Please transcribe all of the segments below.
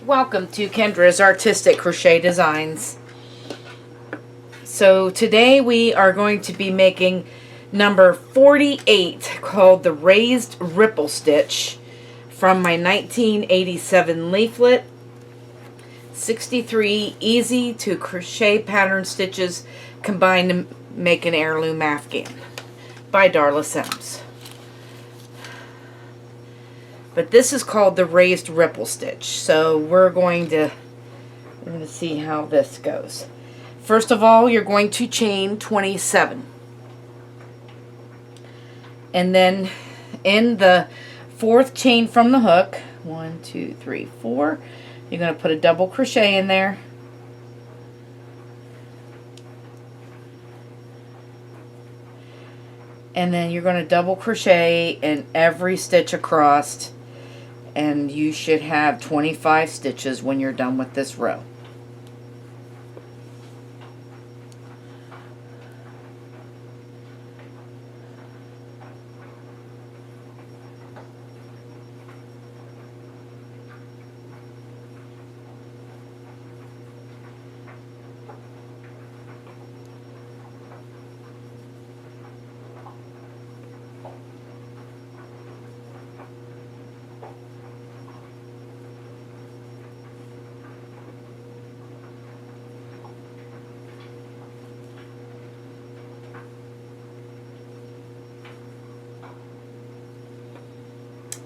Welcome to Kendra's Artistic Crochet Designs. So today we are going to be making number 48 called the Raised Ripple Stitch from my 1987 leaflet. 63 easy-to-crochet pattern stitches combined to make an heirloom Afghan by Darla Sims. But this is called the Raised Ripple Stitch. So we're going to see how this goes. First of all, you're going to chain 27. And then in the fourth chain from the hook, 1, 2, 3, 4, you're going to put a double crochet in there. And then you're going to double crochet in every stitch across. And you should have 25 stitches when you're done with this row.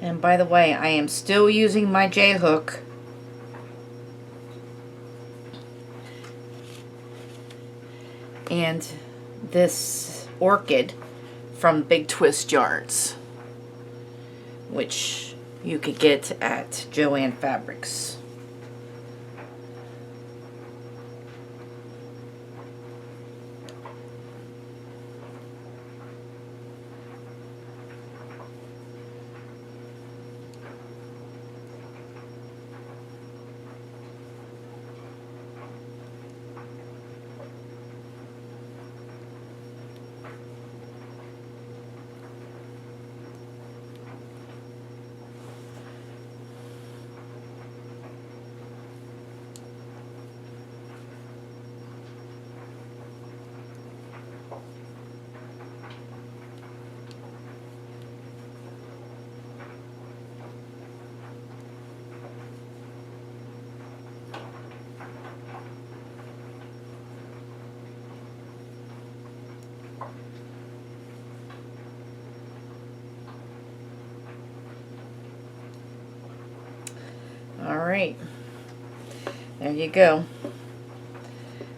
And by the way, I am still using my J hook. And this orchid from Big Twist Yarns, which you could get at Joann Fabrics. Alright, there you go.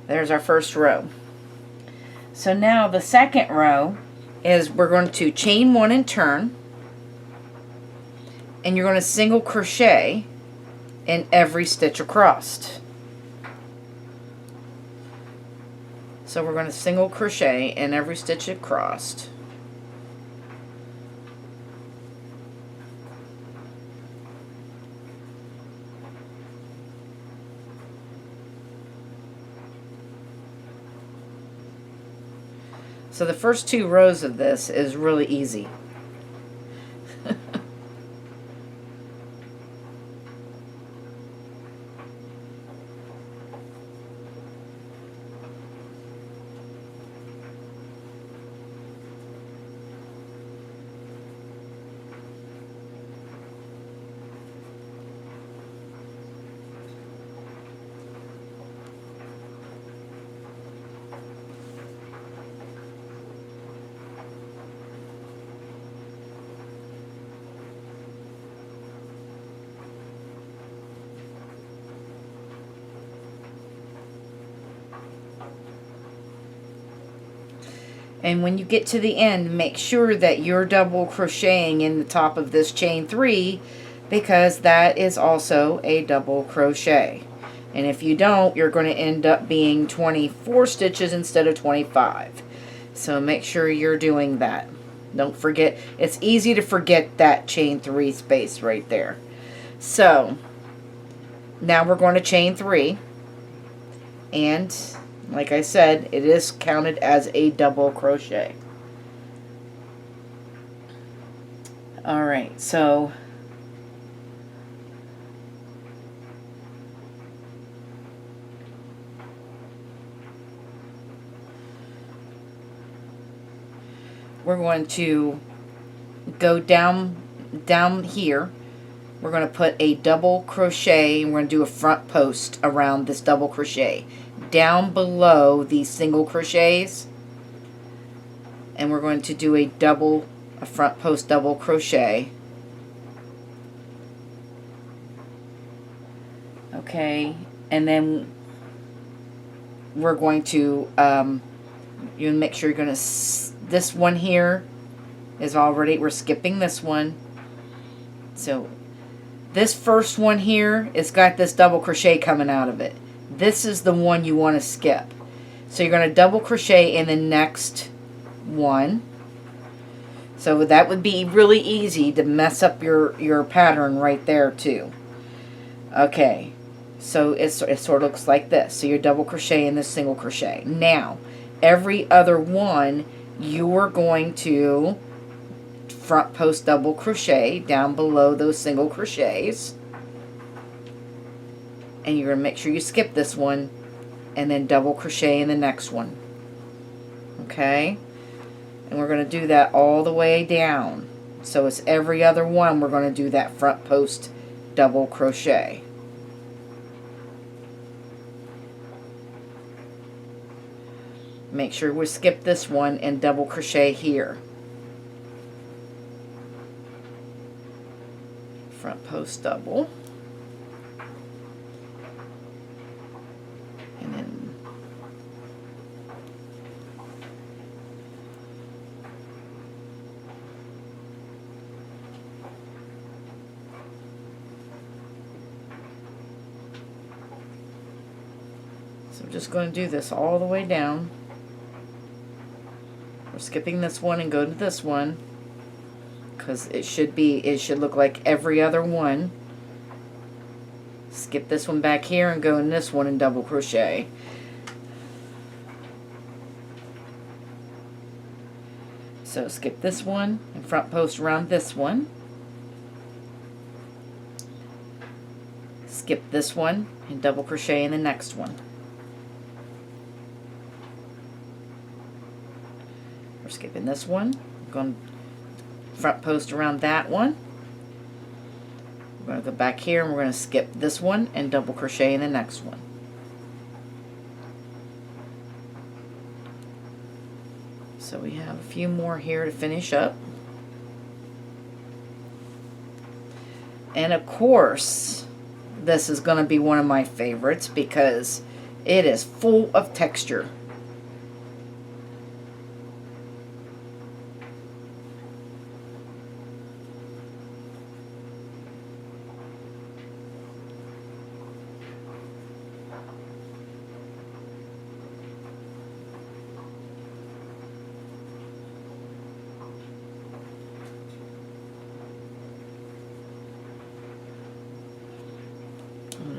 There's our first row. So now the second row is we're going to chain 1 and turn, and you're going to single crochet in every stitch across. So we're going to single crochet in every stitch across. So the first 2 rows of this is really easy. And when you get to the end, make sure that you're double crocheting in the top of this chain 3, because that is also a double crochet. And if you don't, you're going to end up being 24 stitches instead of 25. So make sure you're doing that. Don't forget, it's easy to forget that chain 3 space right there. So now we're going to chain 3, and like I said, it is counted as a double crochet. Alright, so we're going to go down here. We're going to put a double crochet, and we're going to do a front post around this double crochet down below these single crochets, and we're going to do a front post double crochet. Okay, and then we're going to you make sure you're going to this one here is already, we're skipping this one. So this first one here, it's got this double crochet coming out of it. This is the one you want to skip. So you're going to double crochet in the next one. So that would be really easy to mess up your pattern right there too. Okay, so it sort of looks like this. So you're double crochet in this single crochet. Now, every other one, you're going to front post double crochet down below those single crochets, and you're going to make sure you skip this one and then double crochet in the next one. Okay, and we're going to do that all the way down. So it's every other one we're going to do that front post double crochet. Make sure we skip this one and double crochet here. Front post double, and then so I'm just going to do this all the way down. We're skipping this one and go to this one, because it should look like every other one. Skip this one back here and go in this one and double crochet. So skip this one and front post around this one. Skip this one and double crochet in the next one. We're skipping this one. Going front post around that one. We're going to go back here and we're going to skip this one and double crochet in the next one. So we have a few more here to finish up. And of course, this is going to be one of my favorites because it is full of texture.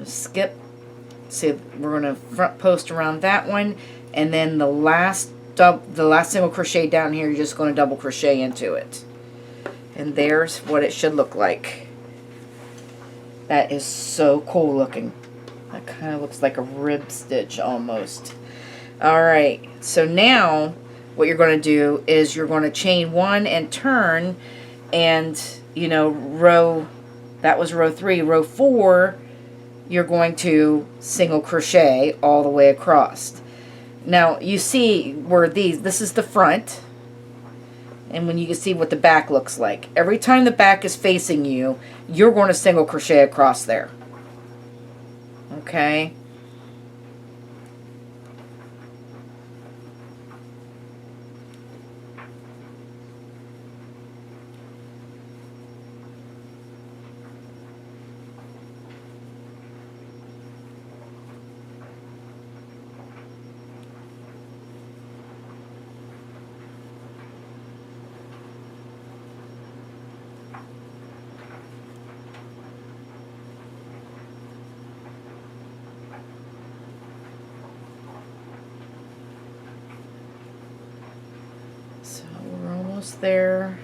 Skip, see, we're going to front post around that one, and then the last single crochet down here, you're just going to double crochet into it, and there's what it should look like. That is so cool looking. That kind of looks like a rib stitch almost. Alright, so now what you're going to do is you're going to chain one and turn, and you know, that was row 3. Row 4, you're going to single crochet all the way across. Now you see where this is the front, and when you can see what the back looks like. Every time the back is facing you, you're going to single crochet across there. Okay? So we're almost there.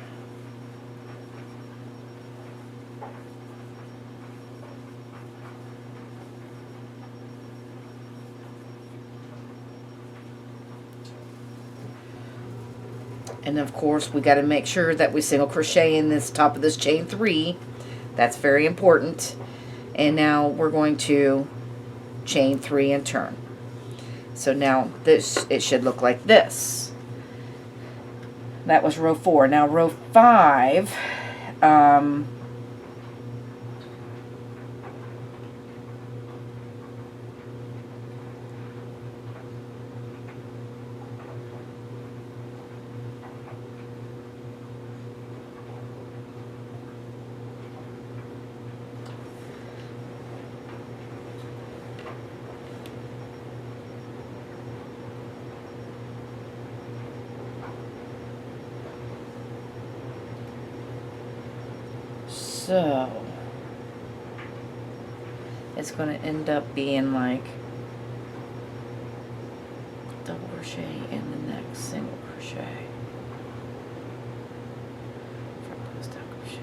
And of course we got to make sure that we single crochet in this top of this chain 3. That's very important. And now we're going to chain 3 and turn. So now this, it should look like this. That was row 4. Now row 5, so it's going to end up being like double crochet in the next single crochet, front post double crochet.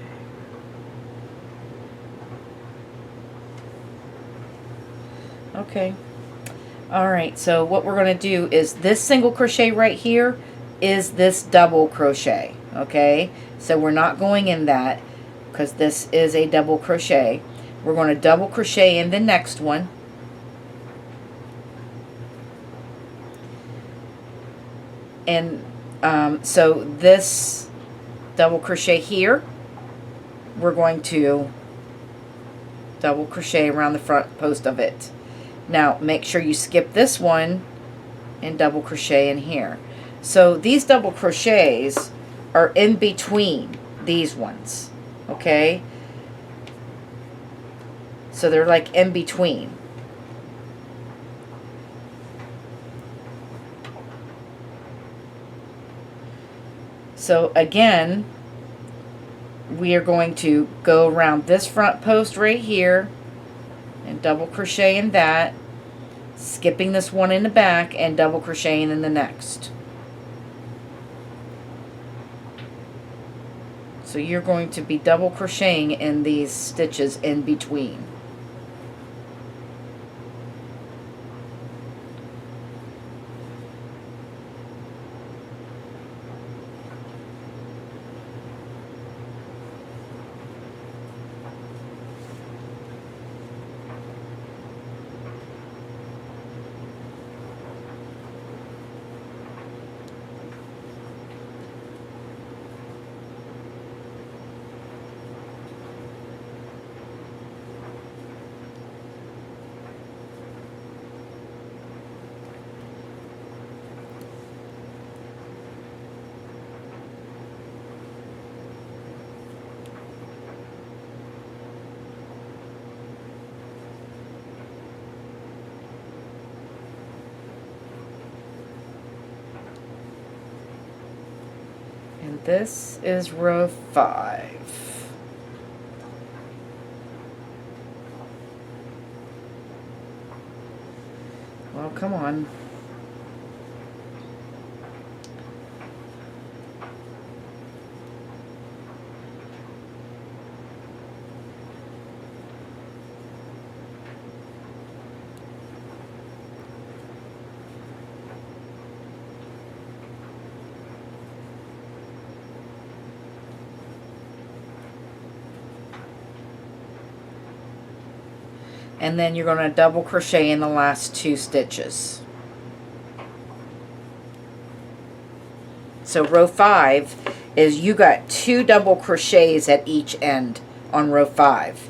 Okay, all right, so what we're going to do is this single crochet right here is this double crochet. Okay, so we're not going in that because this is a double crochet. We're going to double crochet in the next one, and so this double crochet here, we're going to double crochet around the front post of it. Now make sure you skip this one and double crochet in here. So these double crochets are in between these ones, okay? So they're like in between. So again, we are going to go around this front post right here and double crochet in that, skipping this one in the back and double crocheting in the next. So you're going to be double crocheting in these stitches in between. And this is row 5. Well, come on. And then you're going to double crochet in the last 2 stitches. So row 5 is you got 2 double crochets at each end on row 5.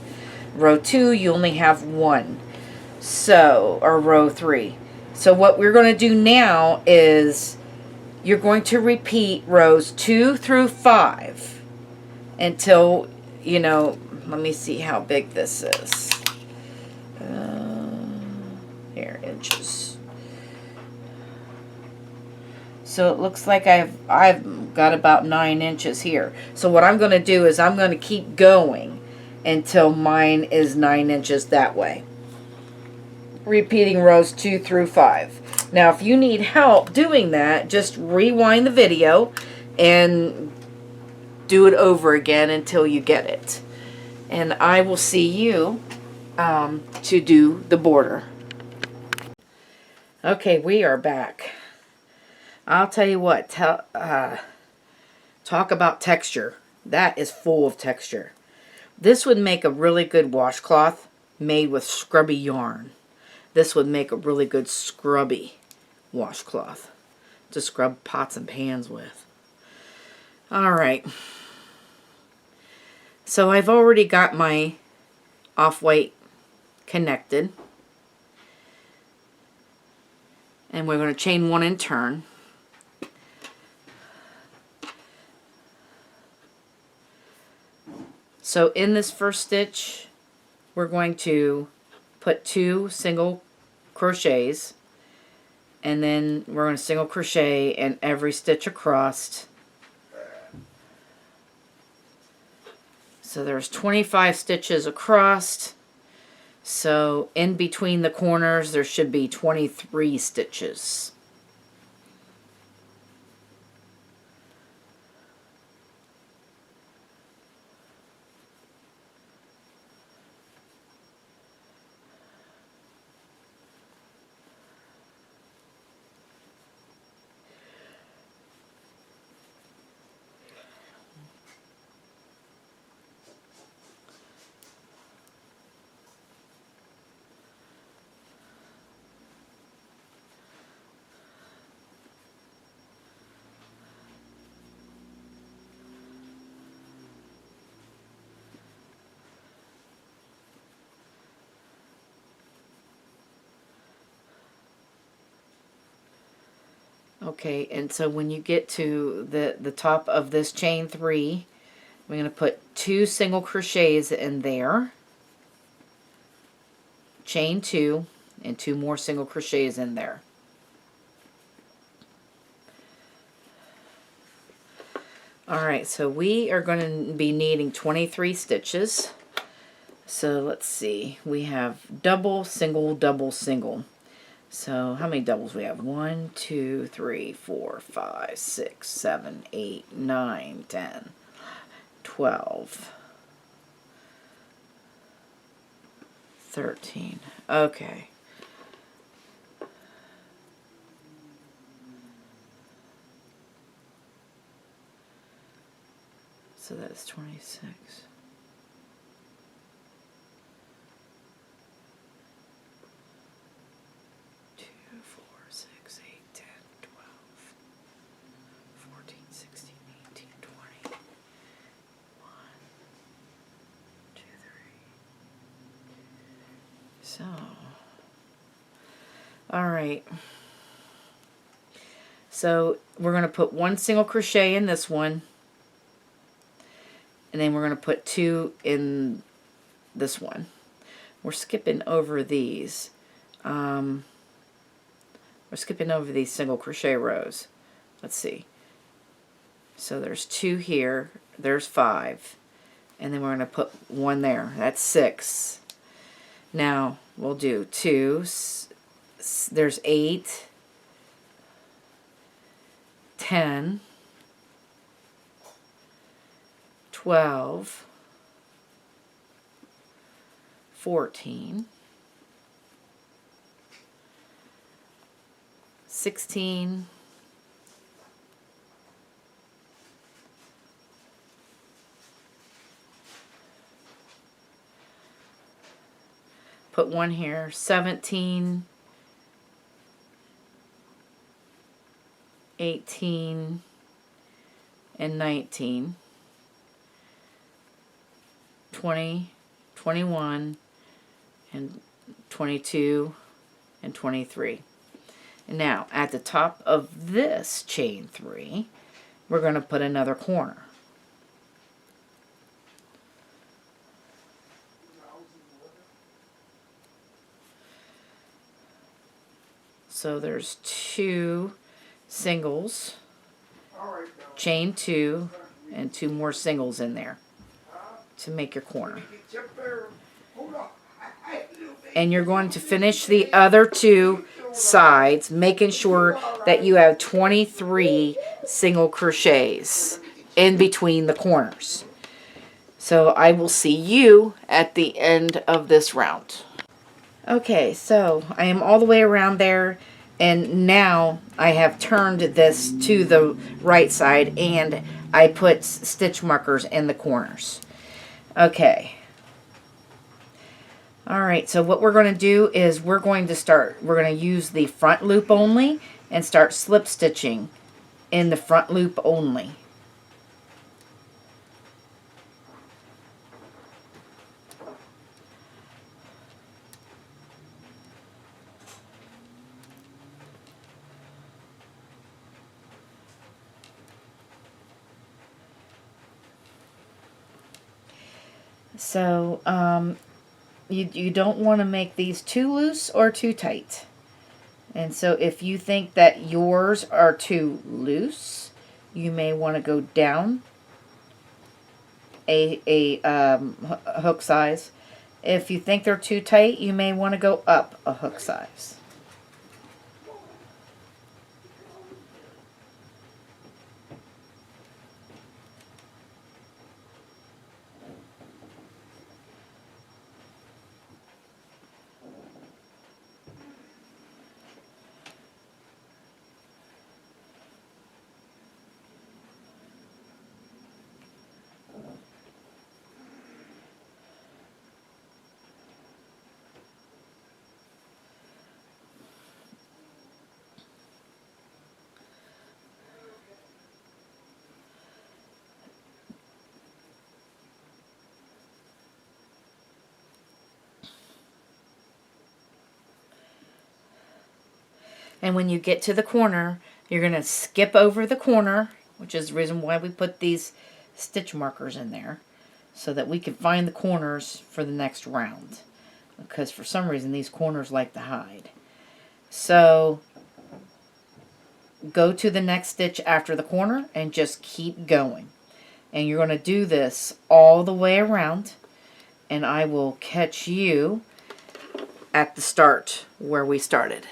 Row 2 you only have 1. So, or row 3. So what we're going to do now is you're going to repeat rows 2 through 5 until, you know, let me see how big this is. Here, inches. So it looks like I've got about 9 inches here. So what I'm going to do is I'm going to keep going until mine is 9 inches that way. Repeating rows 2 through 5. Now if you need help doing that, just rewind the video and do it over again until you get it. And I will see you to do the border. Okay, we are back. I'll tell you what, Talk about texture. That is full of texture. This would make a really good washcloth made with scrubby yarn. This would make a really good scrubby washcloth to scrub pots and pans with. Alright. So I've already got my off-white connected. And we're going to chain 1 and turn. So in this first stitch, we're going to put 2 single crochets, and then we're going to single crochet in every stitch across. So there's 25 stitches across. So in between the corners there should be 23 stitches. Okay, and so when you get to the top of this chain 3, we're going to put 2 single crochets in there, chain 2, and 2 more single crochets in there. Alright, so we are going to be needing 23 stitches. So let's see, we have double, single, double, single. So how many doubles we have? 1, 2, 3, 4, 5, 6, 7, 8, 9, 10, 12, 13. Okay. So that's 26. 1, 2, 3. So, alright, so we're going to put 1 single crochet in this one, and then we're going to put 2 in this one. We're skipping over these. We're skipping over these single crochet rows. Let's see. So there's 2 here, there's 5, and then we're going to put 1 there. That's 6. Now we'll do 2, there's 8, 10, 12, 14, 16, 1 here, 17, 18, and 19, 20, 21, and 22, and 23. And now, at the top of this chain 3, we're going to put another corner. So there's 2 singles, chain 2, and 2 more singles in there to make your corner. And you're going to finish the other 2 sides, making sure that you have 23 single crochets in between the corners. So I will see you at the end of this round. Okay, so I am all the way around there, and now I have turned this to the right side, and I put stitch markers in the corners. Okay. Alright, so what we're going to do is we're going to use the front loop only and start slip stitching in the front loop only. So, you don't want to make these too loose or too tight. And so if you think that yours are too loose, you may want to go down a hook size. If you think they're too tight, you may want to go up a hook size. And when you get to the corner, you're going to skip over the corner, which is the reason why we put these stitch markers in there, so that we can find the corners for the next round. Because for some reason these corners like to hide. So go to the next stitch after the corner and just keep going. And you're going to do this all the way around, and I will catch you at the start where we started.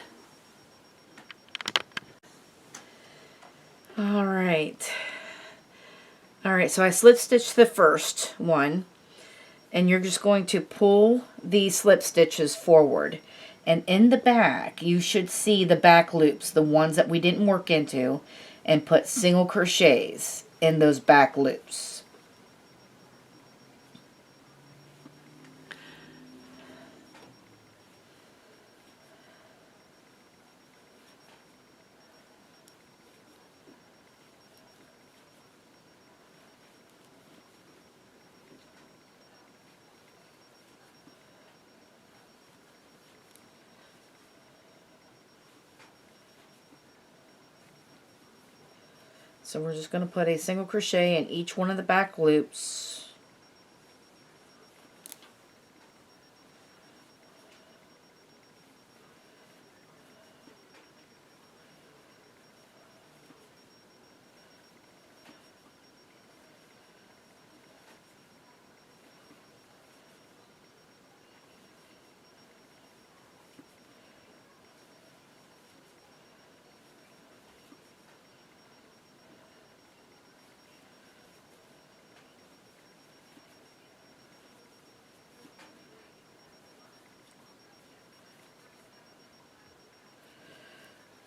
Alright, so I slip stitched the first one, and you're just going to pull these slip stitches forward. And in the back, you should see the back loops, the ones that we didn't work into, and put single crochets in those back loops. So we're just going to put a single crochet in each one of the back loops.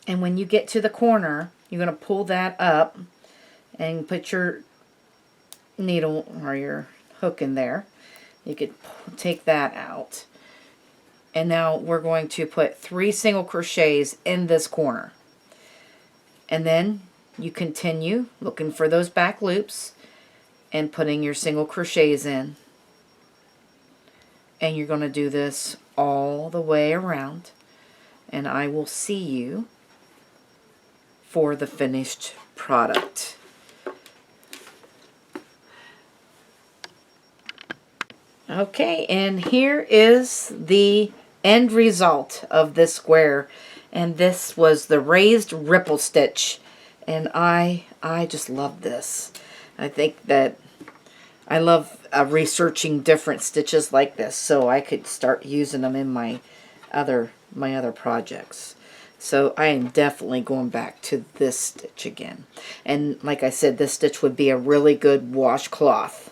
And when you get to the corner, you're going to pull that up and put your needle or your hook in there. You could take that out. And now we're going to put 3 single crochets in this corner. And then you continue looking for those back loops and putting your single crochets in. And you're going to do this all the way around. And I will see you for the finished product. Okay, and here is the end result of this square, and this was the raised ripple stitch, and I just love this. I think that I love researching different stitches like this, so I could start using them in my other projects. So I am definitely going back to this stitch again. And like I said, this stitch would be a really good washcloth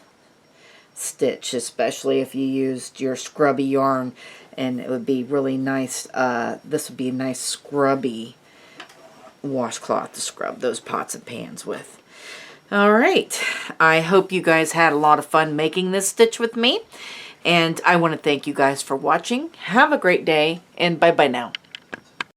stitch, especially if you used your scrubby yarn, and it would be really nice. This would be a nice scrubby washcloth to scrub those pots and pans with. All right, I hope you guys had a lot of fun making this stitch with me, and I want to thank you guys for watching. Have a great day, and bye-bye now.